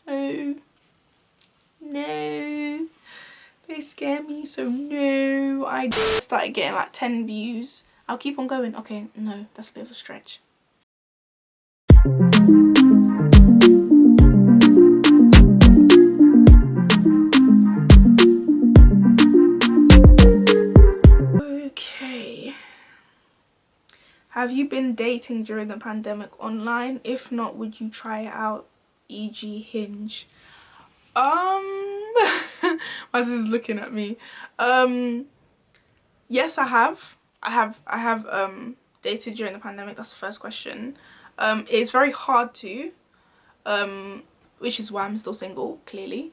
No. No. They scare me, so no. I started getting like 10 views. I'll keep on going. Okay, no, that's a bit of a stretch. Okay. Have you been dating during the pandemic online? If not, would you try it out? E.g. Hinge. My sister's looking at me. Yes, I have. I have dated during the pandemic. That's the first question. It's very hard to, which is why I'm still single, clearly.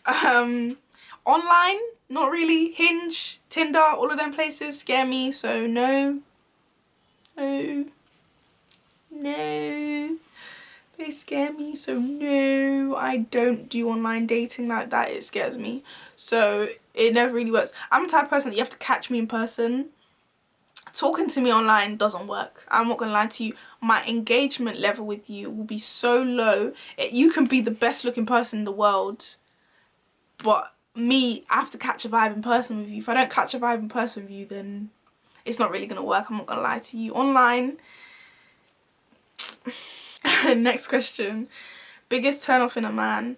Online, not really. Hinge, Tinder, all of them places scare me, so no. No. No. They scare me, so no. I don't do online dating like that. It scares me. So it never really works. I'm the type of person that you have to catch me in person. Talking to me online doesn't work. I'm not gonna lie to you. My engagement level with you will be so low. You can be the best looking person in the world, but me, I have to catch a vibe in person with you. If I don't catch a vibe in person with you, then it's not really gonna work. I'm not gonna lie to you. Online. Next question. Biggest turn off in a man.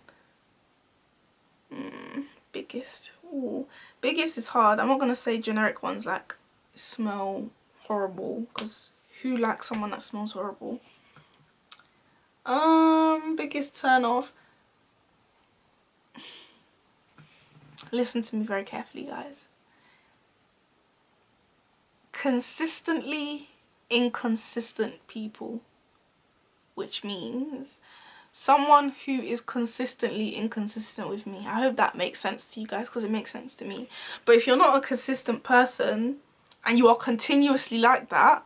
Biggest. Ooh. Biggest is hard. I'm not gonna say generic ones like smell horrible, because who likes someone that smells horrible? Biggest turn off. Listen to me very carefully, guys. Consistently inconsistent people, which means someone who is consistently inconsistent with me. I hope that makes sense to you guys, because it makes sense to me. But if you're not a consistent person and you are continuously like that,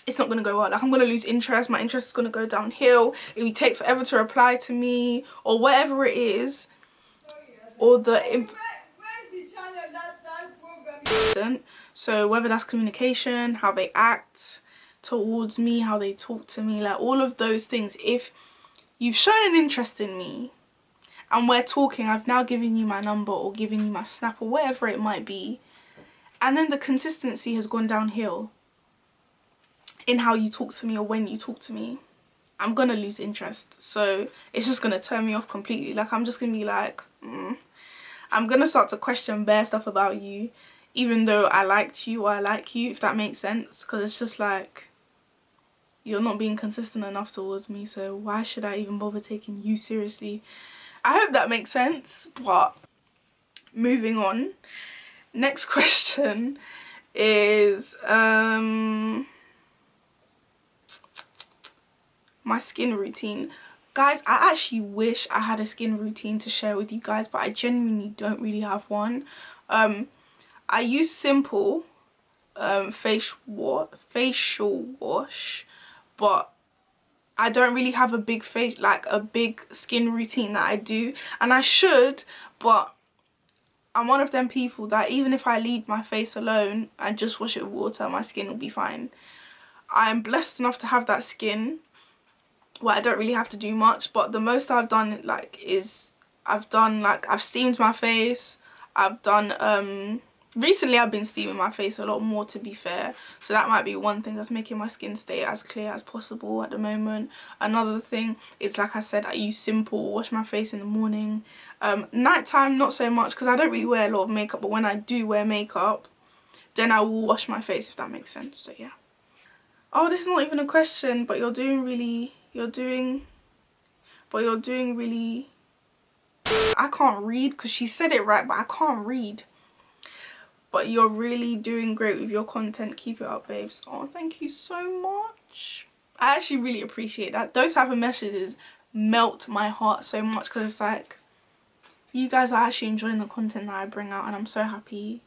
it's not going to go well. Like, I'm going to lose interest. My interest is going to go downhill. If you take forever to reply to me or whatever it is, or the so whether that's communication, how they act towards me, how they talk to me, like all of those things. If you've shown an interest in me and we're talking, I've now given you my number or given you my snap or whatever it might be, and then the consistency has gone downhill in how you talk to me or when you talk to me, I'm gonna lose interest. So it's just gonna turn me off completely. Like, I'm just gonna be like, I'm gonna start to question bare stuff about you, even though I liked you or I like you, if that makes sense. Because it's just like, you're not being consistent enough towards me, so why should I even bother taking you seriously? I hope that makes sense. But moving on, next question is my skin routine. Guys, I actually wish I had a skin routine to share with you guys, but I genuinely don't really have one. I use simple facial wash, but I don't really have a big face, like a big skin routine that I do, and I should, but I'm one of them people that even if I leave my face alone and just wash it with water, my skin will be fine. I am blessed enough to have that skin where I don't really have to do much, but the most I've done like is I've steamed my face. I've done recently I've been steaming my face a lot more, to be fair, so that might be one thing that's making my skin stay as clear as possible at the moment. Another thing is, like I said, I use simple, wash my face in the morning. Nighttime not so much, because I don't really wear a lot of makeup, but when I do wear makeup, then I will wash my face, if that makes sense. So yeah. Oh, this is not even a question, but you're doing really I can't read because she said it right, but I can't read. But you're really doing great with your content. Keep it up, babes. Oh, thank you so much. I actually really appreciate that. Those type of messages melt my heart so much, because it's like, you guys are actually enjoying the content that I bring out, and I'm so happy.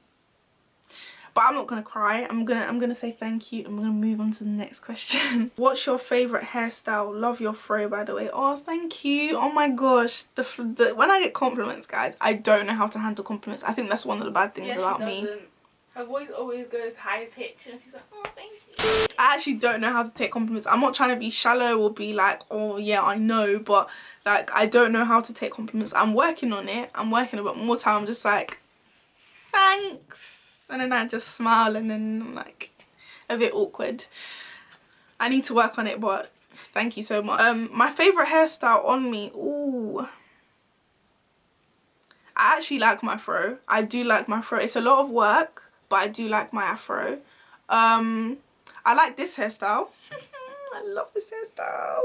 But I'm not gonna cry. I'm gonna say thank you. I'm gonna move on to the next question. What's your favorite hairstyle? Love your fro, by the way. Oh, thank you. Oh my gosh. When I get compliments, guys, I don't know how to handle compliments. I think that's one of the bad things about me. Her voice always goes high pitch, and she's like, oh, thank you. I actually don't know how to take compliments. I'm not trying to be shallow or be like, oh yeah, I know, but like I don't know how to take compliments. I'm working on it. I'm working, but more time I'm just like, thanks, and then I just smile, and then I'm like a bit awkward. I need to work on it, but thank you so much. My favorite hairstyle on me. Ooh, I actually like my afro. I do like my afro. It's a lot of work, but I do like my afro. I like this hairstyle. I love this hairstyle.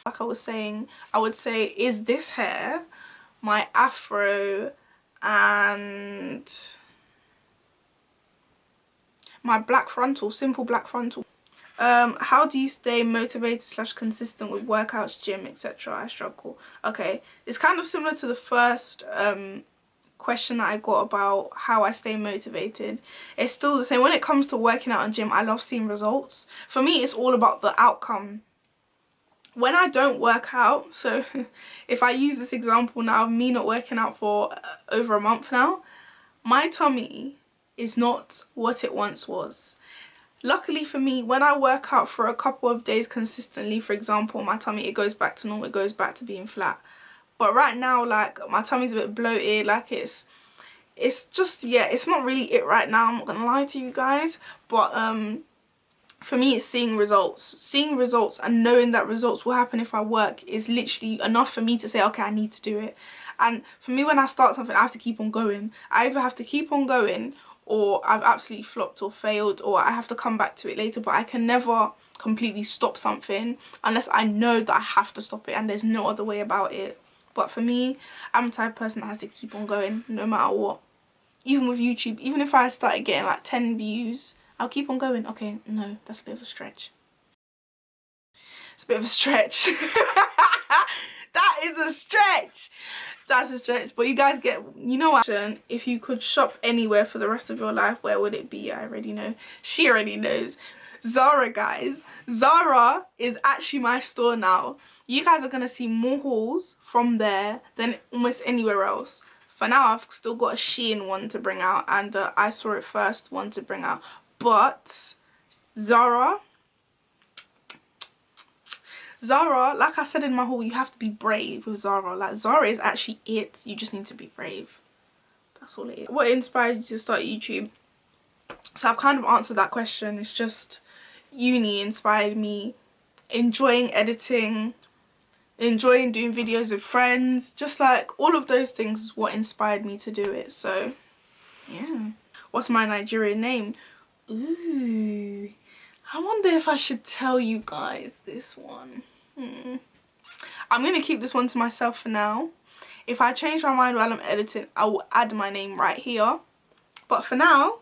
Like I was saying, I would say, is this hair, my afro, and my black frontal, simple black frontal. How do you stay motivated / consistent with workouts, gym, etc.? I struggle. Okay, it's kind of similar to the first question that I got about how I stay motivated. It's still the same. When it comes to working out and gym, I love seeing results. For me, it's all about the outcome. When I don't work out, so if I use this example now of me not working out for over a month now, my tummy is not what it once was. Luckily for me, when I work out for a couple of days consistently, for example, my tummy, it goes back to normal, it goes back to being flat. But right now, like, my tummy's a bit bloated, like it's just, yeah, it's not really it right now, I'm not gonna lie to you guys. But for me, it's seeing results. Seeing results and knowing that results will happen if I work is literally enough for me to say, okay, I need to do it. And for me, when I start something, I have to keep on going. I either have to keep on going, or I've absolutely flopped or failed, or I have to come back to it later. But I can never completely stop something unless I know that I have to stop it and there's no other way about it. But for me, I'm the type of person that has to keep on going no matter what. Even with YouTube, even if I started getting like 10 views, I'll keep on going. Okay, no, that's a bit of a stretch. It's a bit of a stretch. That is a stretch. That's a stretch. But you guys get, you know what? If you could shop anywhere for the rest of your life, where would it be? I already know. She already knows. Zara, guys. Zara is actually my store now. You guys are going to see more hauls from there than almost anywhere else. For now, I've still got a Shein one to bring out and I Saw It First one to bring out. But Zara, like I said in my haul, you have to be brave with Zara. Like, Zara is actually it. You just need to be brave. That's all it is. What inspired you to start YouTube? So I've kind of answered that question. It's just uni inspired me. Enjoying editing, enjoying doing videos with friends, just like all of those things is what inspired me to do it. So yeah. What's my Nigerian name? Ooh, I wonder if I should tell you guys this one. I'm gonna keep this one to myself for now. If I change my mind while I'm editing, I will add my name right here. But for now,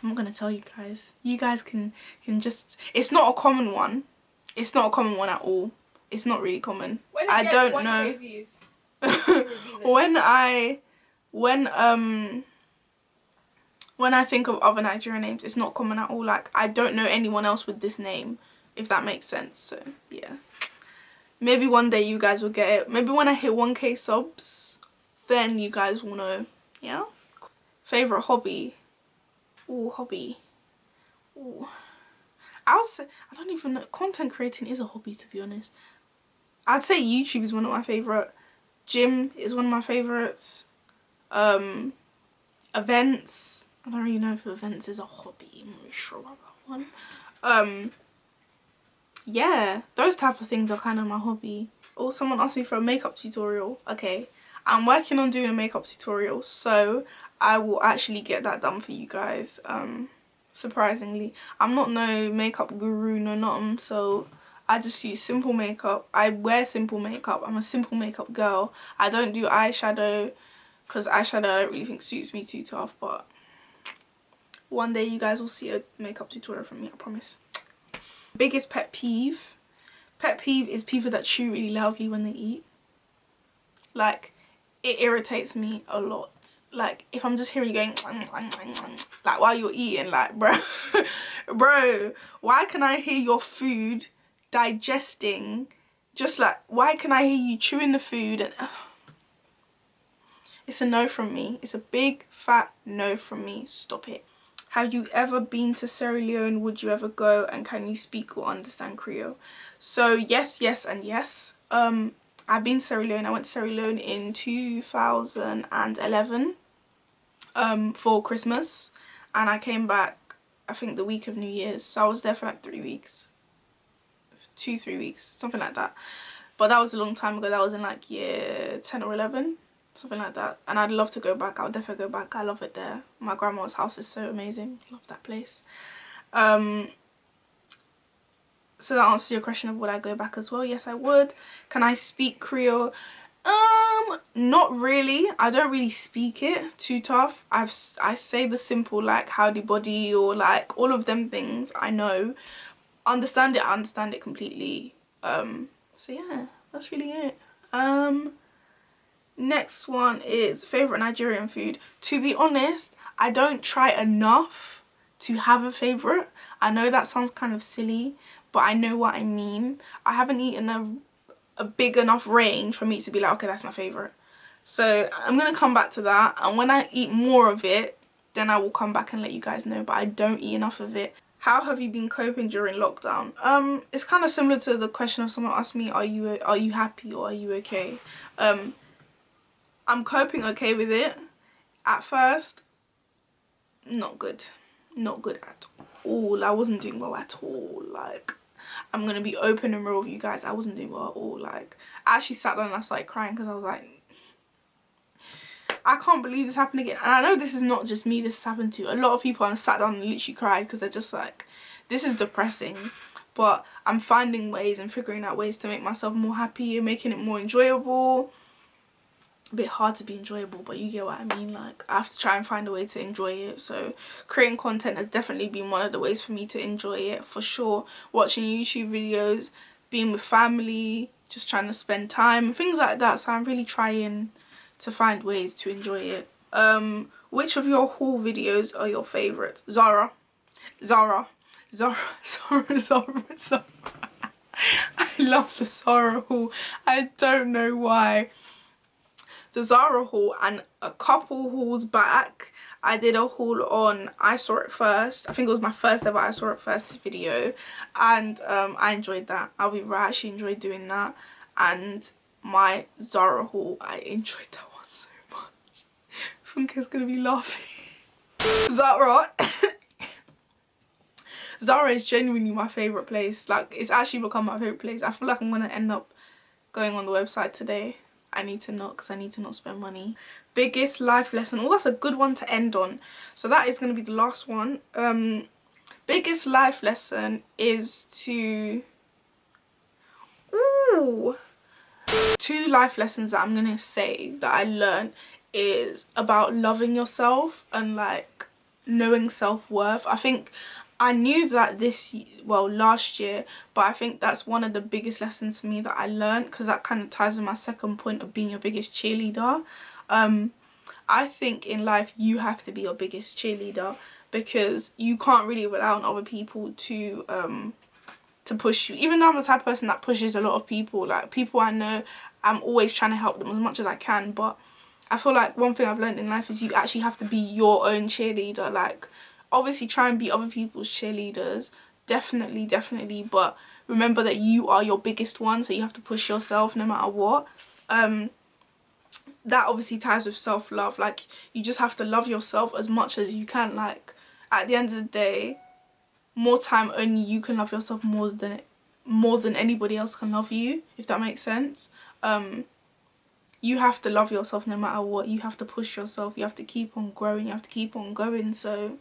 I'm not gonna tell you guys. You guys can just, it's not a common one. It's not a common one at all. It's not really common. When I don't know. Views, when I think of other Nigerian names, it's not common at all. Like, I don't know anyone else with this name, if that makes sense. So yeah, maybe one day you guys will get it. Maybe when I hit 1k subs, then you guys will know. Yeah. Favorite hobby? Ooh, hobby. Ooh. I would say, I don't even know. Content creating is a hobby, to be honest. I'd say YouTube is one of my favorite. Gym is one of my favorites. Events. I don't really know if events is a hobby. I'm not really sure about that one. Yeah, those type of things are kind of my hobby. Oh, someone asked me for a makeup tutorial. Okay, I'm working on doing a makeup tutorial, so I will actually get that done for you guys. Surprisingly, I'm not no makeup guru, no nothing, so I just use simple makeup. I wear simple makeup. I'm a simple makeup girl. I don't do eyeshadow because eyeshadow I don't really think suits me too tough, but one day you guys will see a makeup tutorial from me, I promise. Biggest pet peeve? Pet peeve is people that chew really loudly when they eat. Like, it irritates me a lot. Like, if I'm just hearing you going like while you're eating, like, bro, bro, why can I hear your food digesting? Just like, why can I hear you chewing the food? And it's a no from me. It's a big fat no from me. Stop it. Have you ever been to Sierra Leone? Would you ever go? And can you speak or understand Creole? So yes, yes, and yes. I've been to Sierra Leone. I went to Sierra Leone in 2011 for Christmas, and I came back I think the week of New Year's. So I was there for like 3 weeks, 2-3 weeks, something like that. But that was a long time ago. That was in like year 10 or 11, something like that. And I'd love to go back. I would definitely go back. I love it there. My grandma's house is so amazing. Love that place. So that answers your question of would I go back as well? Yes, I would. Can I speak Creole? Not really. I don't really speak it too tough. I say the simple like howdy buddy or like all of them things I know. Understand it, I understand it completely. So yeah, that's really it. Next one is favorite Nigerian food. To be honest, I don't try enough to have a favorite. I know that sounds kind of silly, but I know what I mean. I haven't eaten a big enough range for me to be like, okay, that's my favorite. So I'm gonna come back to that, and when I eat more of it, then I will come back and let you guys know, but I don't eat enough of it. How have you been coping during lockdown? It's kind of similar to the question of someone asked me, are you happy or are you okay? I'm coping okay with it. At first, not good. Not good at all. I wasn't doing well at all. Like, I'm gonna be open and real with you guys. I wasn't doing well at all. Like, I actually sat down and I started crying because I was like, I can't believe this happened again. And I know this is not just me, this has happened to a lot of people, and sat down and literally cried because they're just like, this is depressing. But I'm finding ways and figuring out ways to make myself more happy and making it more enjoyable. A bit hard to be enjoyable, but you get what I mean. Like, I have to try and find a way to enjoy it. So creating content has definitely been one of the ways for me to enjoy it, for sure. Watching YouTube videos, being with family, just trying to spend time, things like that. So I'm really trying to find ways to enjoy it. Which of your haul videos are your favourite? Zara. I love the Zara haul. I don't know why. The Zara haul, and a couple hauls back I did a haul on I Saw It First. I think it was my first ever I Saw It First video, and I enjoyed that. I'll be right, I actually enjoyed doing that. And my Zara haul, I enjoyed that one so much. Funke's gonna be laughing. Zara. Zara is genuinely my favourite place. Like, it's actually become my favourite place. I feel like I'm gonna end up going on the website today. I need to not, because I need to not spend money. Biggest life lesson. Oh, that's a good one to end on. So that is going to be the last one. Biggest life lesson is to... Ooh. 2 life lessons that I'm going to say that I learned is about loving yourself and like knowing self-worth. I think I knew that last year, but I think that's one of the biggest lessons for me that I learned, because that kind of ties in my second point of being your biggest cheerleader. I think in life you have to be your biggest cheerleader, because you can't really rely on other people to push you. Even though I'm the type of person that pushes a lot of people, like people I know, I'm always trying to help them as much as I can, but I feel like one thing I've learned in life is you actually have to be your own cheerleader. Like, obviously try and be other people's cheerleaders, definitely, but remember that you are your biggest one, so you have to push yourself no matter what. That obviously ties with self-love. Like, you just have to love yourself as much as you can. Like, at the end of the day, more time only you can love yourself more than anybody else can love you, if that makes sense. You have to love yourself no matter what. You have to push yourself, you have to keep on growing, you have to keep on going. So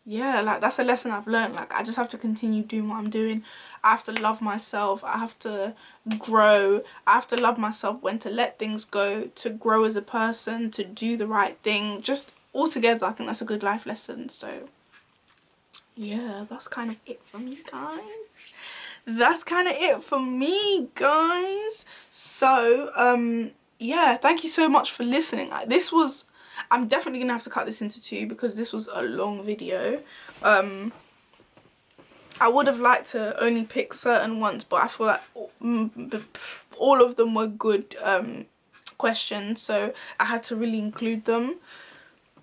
yeah, like, that's a lesson I've learned. Like, I just have to continue doing what I'm doing. I have to love myself, I have to grow, I have to love myself when to let things go, to grow as a person, to do the right thing. Just altogether, I think that's a good life lesson. So yeah, that's kind of it for me, guys. That's kind of it for me, guys. So yeah, thank you so much for listening. Like, this was, I'm definitely gonna have to cut this into 2 because this was a long video. I would have liked to only pick certain ones, but I feel like all of them were good questions, so I had to really include them.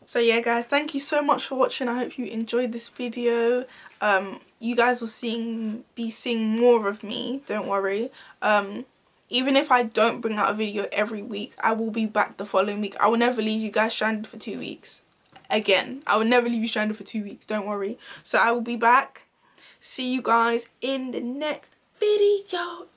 So yeah guys, thank you so much for watching. I hope you enjoyed this video. You guys will be seeing more of me, don't worry. Even if I don't bring out a video every week, I will be back the following week. I will never leave you guys stranded for 2 weeks. Again, I will never leave you stranded for 2 weeks, don't worry. So I will be back. See you guys in the next video.